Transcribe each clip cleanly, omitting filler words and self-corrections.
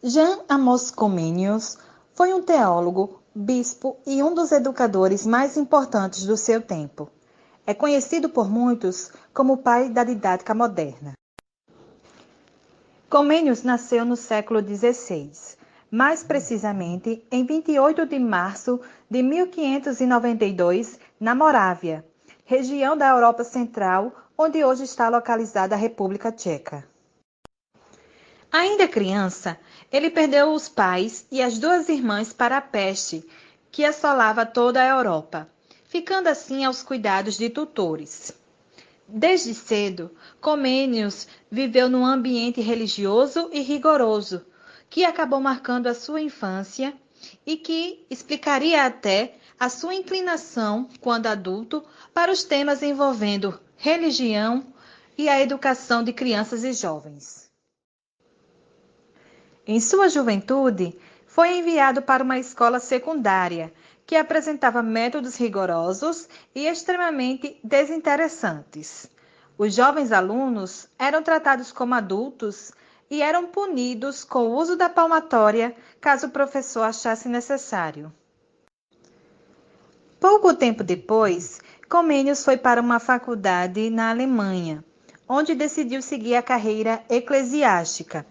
Jean Amos Comenius foi um teólogo, bispo e um dos educadores mais importantes do seu tempo. É conhecido por muitos como o pai da didática moderna. Comenius nasceu no século XVI, mais precisamente em 28 de março de 1592, na Morávia, região da Europa Central, onde hoje está localizada a República Tcheca. Ainda criança, ele perdeu os pais e as duas irmãs para a peste, que assolava toda a Europa, ficando assim aos cuidados de tutores. Desde cedo, Comênios viveu num ambiente religioso e rigoroso, que acabou marcando a sua infância e que explicaria até a sua inclinação, quando adulto, para os temas envolvendo religião e a educação de crianças e jovens. Em sua juventude, foi enviado para uma escola secundária, que apresentava métodos rigorosos e extremamente desinteressantes. Os jovens alunos eram tratados como adultos e eram punidos com o uso da palmatória, caso o professor achasse necessário. Pouco tempo depois, Comênios foi para uma faculdade na Alemanha, onde decidiu seguir a carreira eclesiástica.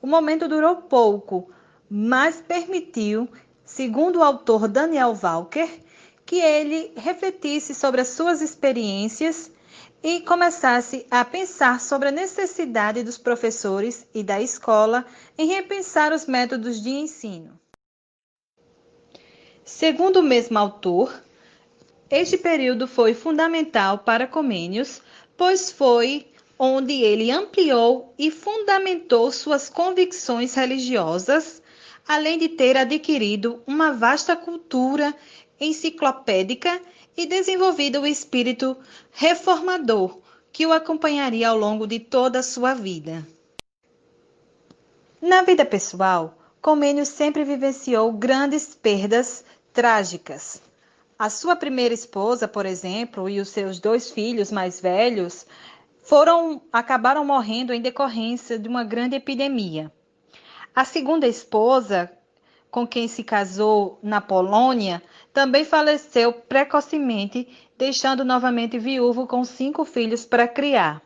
O momento durou pouco, mas permitiu, segundo o autor Daniel Walker, que ele refletisse sobre as suas experiências e começasse a pensar sobre a necessidade dos professores e da escola em repensar os métodos de ensino. Segundo o mesmo autor, este período foi fundamental para Comênios, pois foi onde ele ampliou e fundamentou suas convicções religiosas, além de ter adquirido uma vasta cultura enciclopédica e desenvolvido o espírito reformador que o acompanharia ao longo de toda a sua vida. Na vida pessoal, Comênios sempre vivenciou grandes perdas trágicas. A sua primeira esposa, por exemplo, e os seus dois filhos mais velhos acabaram morrendo em decorrência de uma grande epidemia. A segunda esposa, com quem se casou na Polônia, também faleceu precocemente, deixando novamente viúvo com 5 filhos para criar.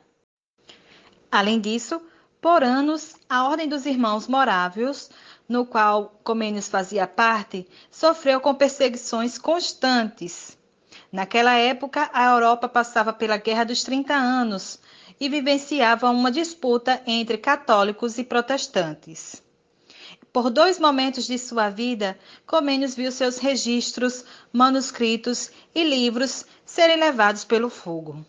Além disso, por anos, a Ordem dos Irmãos Morávios, no qual Comênios fazia parte, sofreu com perseguições constantes. Naquela época, a Europa passava pela Guerra dos 30 Anos e vivenciava uma disputa entre católicos e protestantes. Por 2 momentos de sua vida, Comênios viu seus registros, manuscritos e livros serem levados pelo fogo.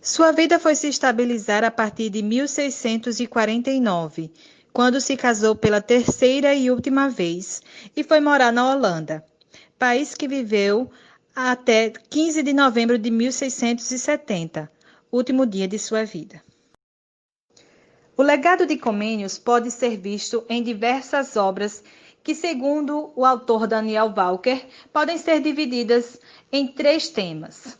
Sua vida foi se estabilizar a partir de 1649, quando se casou pela terceira e última vez e foi morar na Holanda, país que viveu até 15 de novembro de 1670, último dia de sua vida. O legado de Comênios pode ser visto em diversas obras que, segundo o autor Daniel Walker, podem ser divididas em 3 temas.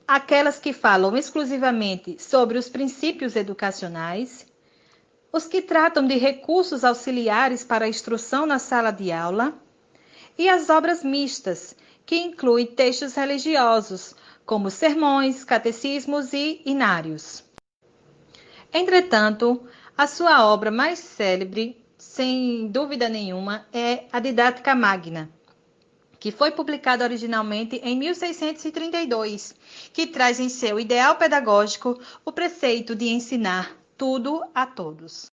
Aquelas que falam exclusivamente sobre os princípios educacionais, os que tratam de recursos auxiliares para a instrução na sala de aula, e as obras mistas, que incluem textos religiosos, como sermões, catecismos e inários. Entretanto, a sua obra mais célebre, sem dúvida nenhuma, é a Didática Magna, que foi publicada originalmente em 1632, que traz em seu ideal pedagógico o preceito de ensinar tudo a todos.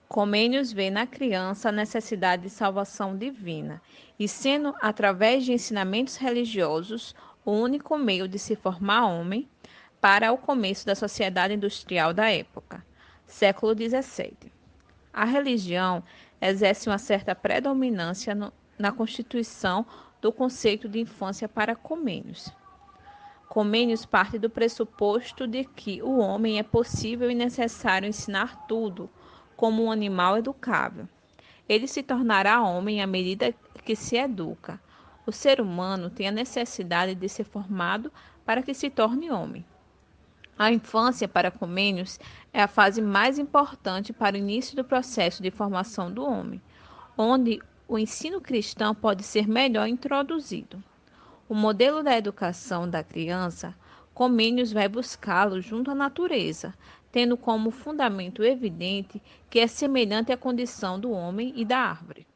Comênios vê na criança a necessidade de salvação divina, e sendo através de ensinamentos religiosos o único meio de se formar homem, para o começo da sociedade industrial da época, século XVII. A religião exerce uma certa predominância na constituição do conceito de infância para Comênios. Comênios parte do pressuposto de que o homem é possível e necessário ensinar tudo, como um animal educável. Ele se tornará homem à medida que se educa. O ser humano tem a necessidade de ser formado para que se torne homem. A infância, para Comênios, é a fase mais importante para o início do processo de formação do homem, onde o ensino cristão pode ser melhor introduzido. O modelo da educação da criança, Comênios vai buscá-lo junto à natureza, tendo como fundamento evidente que é semelhante à condição do homem e da árvore.